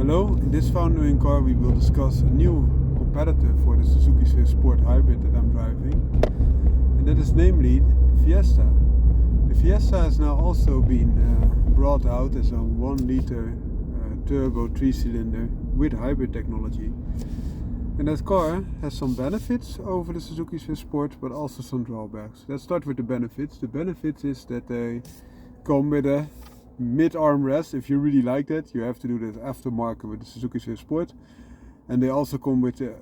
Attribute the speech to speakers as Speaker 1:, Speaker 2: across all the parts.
Speaker 1: Hello, in this foundering car we will discuss a new competitor for the Suzuki Swift Sport hybrid that I'm driving, and that is namely the FIESTA. The FIESTA has now also been brought out as a 1 liter turbo 3-cylinder with hybrid technology. And that car has some benefits over the Suzuki Swift Sport, but also some drawbacks. Let's start with the benefits. The benefits is that they come with a mid-arm rest. If you really like that, you have to do that aftermarket with the Suzuki Swift Sport. And they also come with the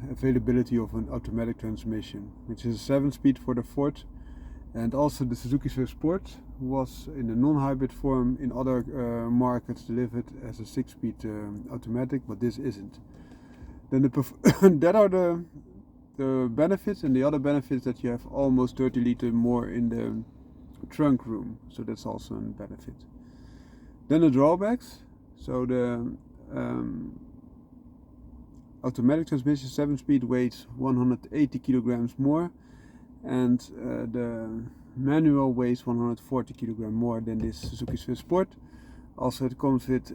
Speaker 1: availability of an automatic transmission, which is a 7-speed for the Ford. And also the Suzuki Swift Sport was in a non-hybrid form in other markets delivered as a 6-speed automatic, but this isn't. Then that are the benefits, and the other benefits that you have almost 30 liter more in the trunk room, so that's also a benefit. Then the drawbacks. So the automatic transmission 7-speed weighs 180 kilograms more, and the manual weighs 140 kilograms more than this Suzuki Swift Sport. Also it comes with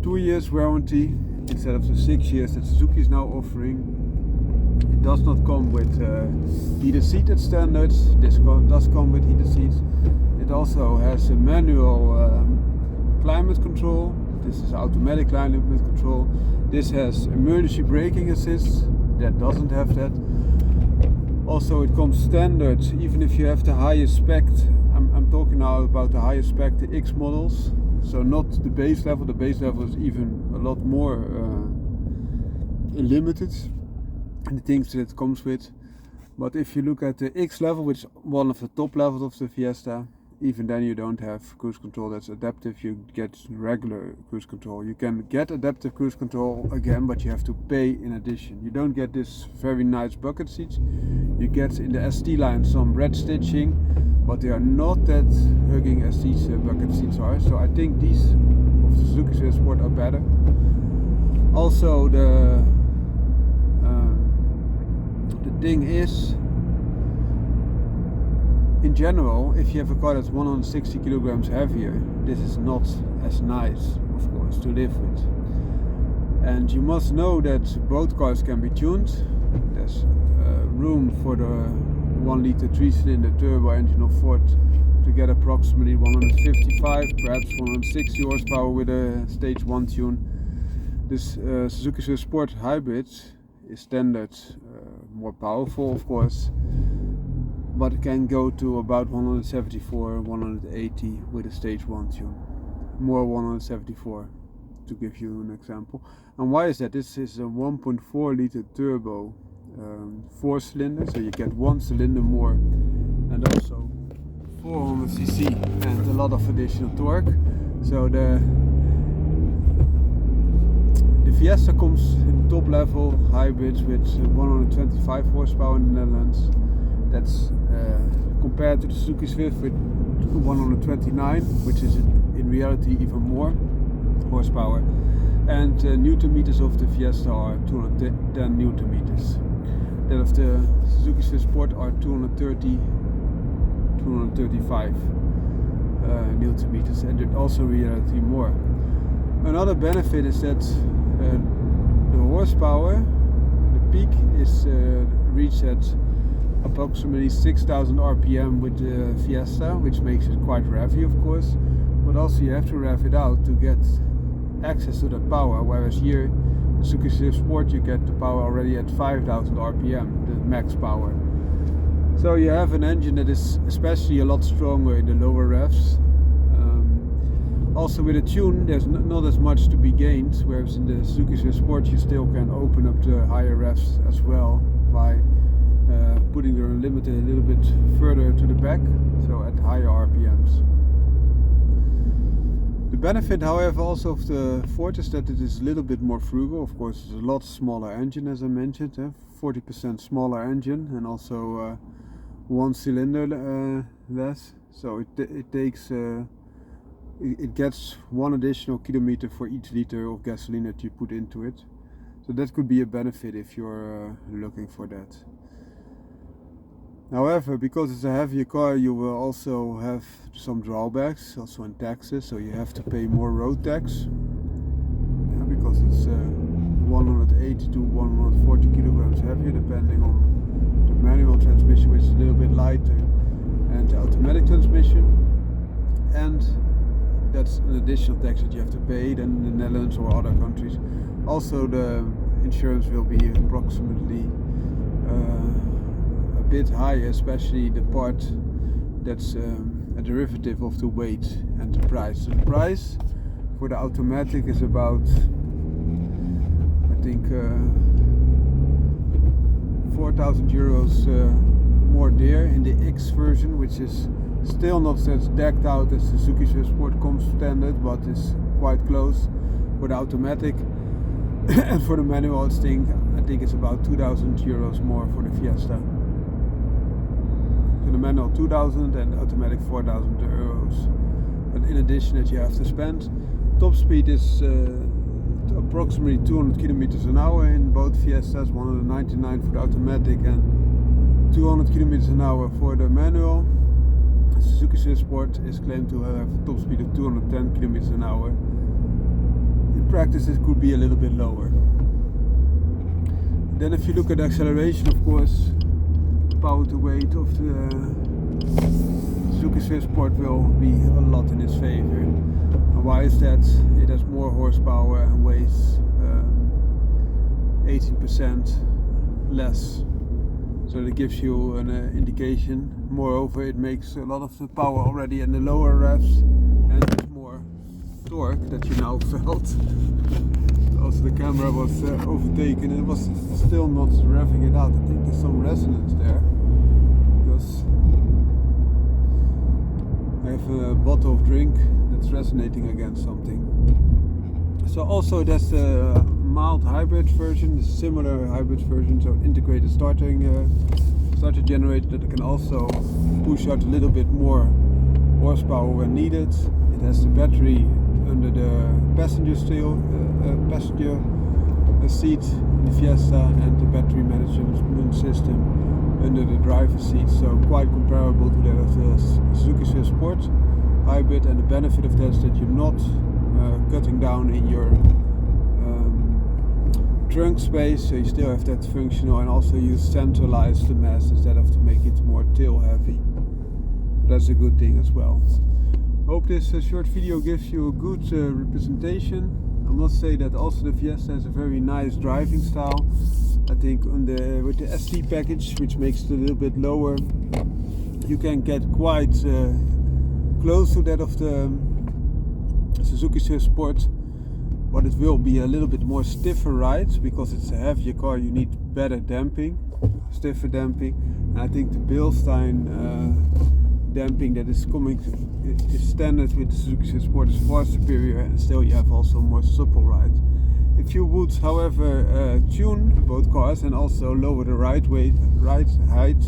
Speaker 1: 2 years warranty instead of the 6 years that Suzuki is now offering. It does not come with heated seat at standards. This does come with heated seats. It also has a manual climate control. This is automatic climate control. This has emergency braking assist. That doesn't have that. Also it comes standard, even if you have the highest spec. I'm talking now about the highest spec, the X models. So not the base level. The base level is even a lot more limited in the things that it comes with. But if you look at the X level, which is one of the top levels of the FIESTA, even then you don't have cruise control that's adaptive. You get regular cruise control. You can get adaptive cruise control again, but you have to pay in addition. You don't get this very nice bucket seats. You get in the ST line some red stitching, but they are not that hugging as these bucket seats are. So I think these of the Suzuki Swift Sport are better. Also the thing is, in general, if you have a car that's 160 kilograms heavier, this is not as nice, of course, to live with. And you must know that both cars can be tuned. There's room for the 1 liter 3-cylinder turbo engine of Ford to get approximately 155, perhaps 160 horsepower with a stage 1 tune. This Suzuki Swift Sport hybrid is standard, more powerful of course, but it can go to about 174, 180 with a stage 1 tune. More 174 to give you an example. And why is that? This is a 1.4 liter turbo 4-cylinder, so you get 1 cylinder more and also 400cc and a lot of additional torque. So the FIESTA comes in top level hybrids with 125 horsepower in the Netherlands. That's compared to the Suzuki Swift with 129, which is in reality even more horsepower. And newton meters of the FIESTA are 210 newton meters. That of the Suzuki Swift Sport are 230, 235 newton meters, and also in reality more. Another benefit is that the horsepower, the peak is reached at approximately 6,000 RPM with the FIESTA, which makes it quite revvy of course, but also you have to rev it out to get access to that power, whereas here the Suzuki Swift Sport you get the power already at 5,000 RPM, the max power. So you have an engine that is especially a lot stronger in the lower revs. Also with a tune there's not as much to be gained, whereas in the Suzuki Swift Sport you still can open up the higher revs as well by putting the limiter a little bit further to the back, so at higher RPMs. The benefit however also of the Ford is that it is a little bit more frugal. Of course it's a lot smaller engine, as I mentioned, 40% smaller engine, and also 1 cylinder less, so it takes it gets 1 additional kilometer for each liter of gasoline that you put into it. So that could be a benefit if you're looking for that. However, because it's a heavier car, you will also have some drawbacks, also in taxes, so you have to pay more road tax. because it's 180 to 140 kilograms heavier, depending on the manual transmission, which is a little bit lighter, and the automatic transmission. And that's an additional tax that you have to pay than in the Netherlands or other countries. Also, the insurance will be approximately a bit higher, especially the part that's a derivative of the weight and the price. So the price for the automatic is about, I think, 4,000 euros more dear in the X version, which is still not as decked out as Suzuki Swift Sport comes standard, but is quite close for the automatic. And for the manual, I think it's about 2,000 euros more for the Fiesta. So the manual 2,000 and the automatic 4,000 euros. But in addition, that you have to spend. Top speed is approximately 200 kilometers an hour in both Fiestas, 199 for the automatic and 200 kilometers an hour for the manual. Suzuki Swift Sport is claimed to have a top speed of 210 kilometers an hour. In practice, it could be a little bit lower. Then, if you look at the acceleration, of course, power to weight of the Suzuki Swift Sport will be a lot in its favor. And why is that? It has more horsepower and weighs 18% less. So that gives you an indication. Moreover, it makes a lot of the power already in the lower revs, and there's more torque that you now felt. Also, the camera was overtaken. It was still not revving it out. I think there's some resonance there because I have a bottle of drink that's resonating against something. So also there's a mild hybrid version, a similar hybrid version, so integrated starter generator that can also push out a little bit more horsepower when needed. It has the battery under the passenger seat in the Fiesta, and the battery management system under the driver's seat, so quite comparable to that of the Suzuki Swift Sport hybrid. And the benefit of that is that you're not cutting down in your trunk space, so you still have that functional, and also you centralize the mass instead of to make it more tail heavy. That's a good thing as well. Hope this short video gives you a good representation. I must say that also the Fiesta has a very nice driving style. I think with the ST package, which makes it a little bit lower, you can get quite close to that of the Suzuki Swift Sport, but it will be a little bit more stiffer ride because it's a heavier car. You need better damping, stiffer damping, and I think the Bilstein damping that is standard with the Suzuki Swift Sport is far superior, and still you have also more supple ride. If you would, however, tune both cars and also lower the ride height,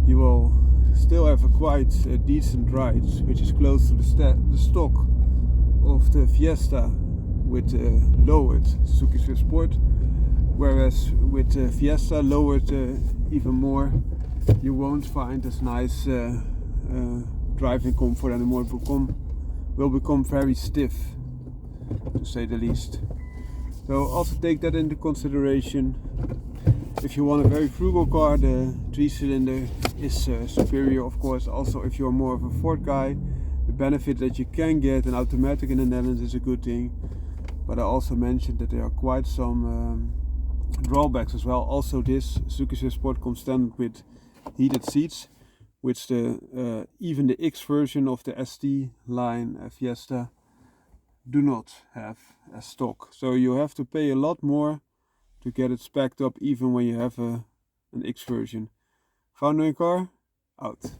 Speaker 1: you will still have a quite decent ride, which is close to the stock of the Fiesta with lowered Suzuki Swift Sport, whereas with the Fiesta lowered even more, you won't find as nice driving comfort anymore. It will become very stiff, to say the least. So also take that into consideration. If you want a very frugal car, the 3-cylinder is superior, of course. Also, if you're more of a Ford guy, the benefit that you can get an automatic in the Netherlands is a good thing. But I also mentioned that there are quite some drawbacks as well. Also, this Suzuki Swift Sport comes standard with heated seats, which even the X version of the ST line Fiesta do not have as stock. So you have to pay a lot more to get it spec'd up, even when you have an X version. Found a new car? Out.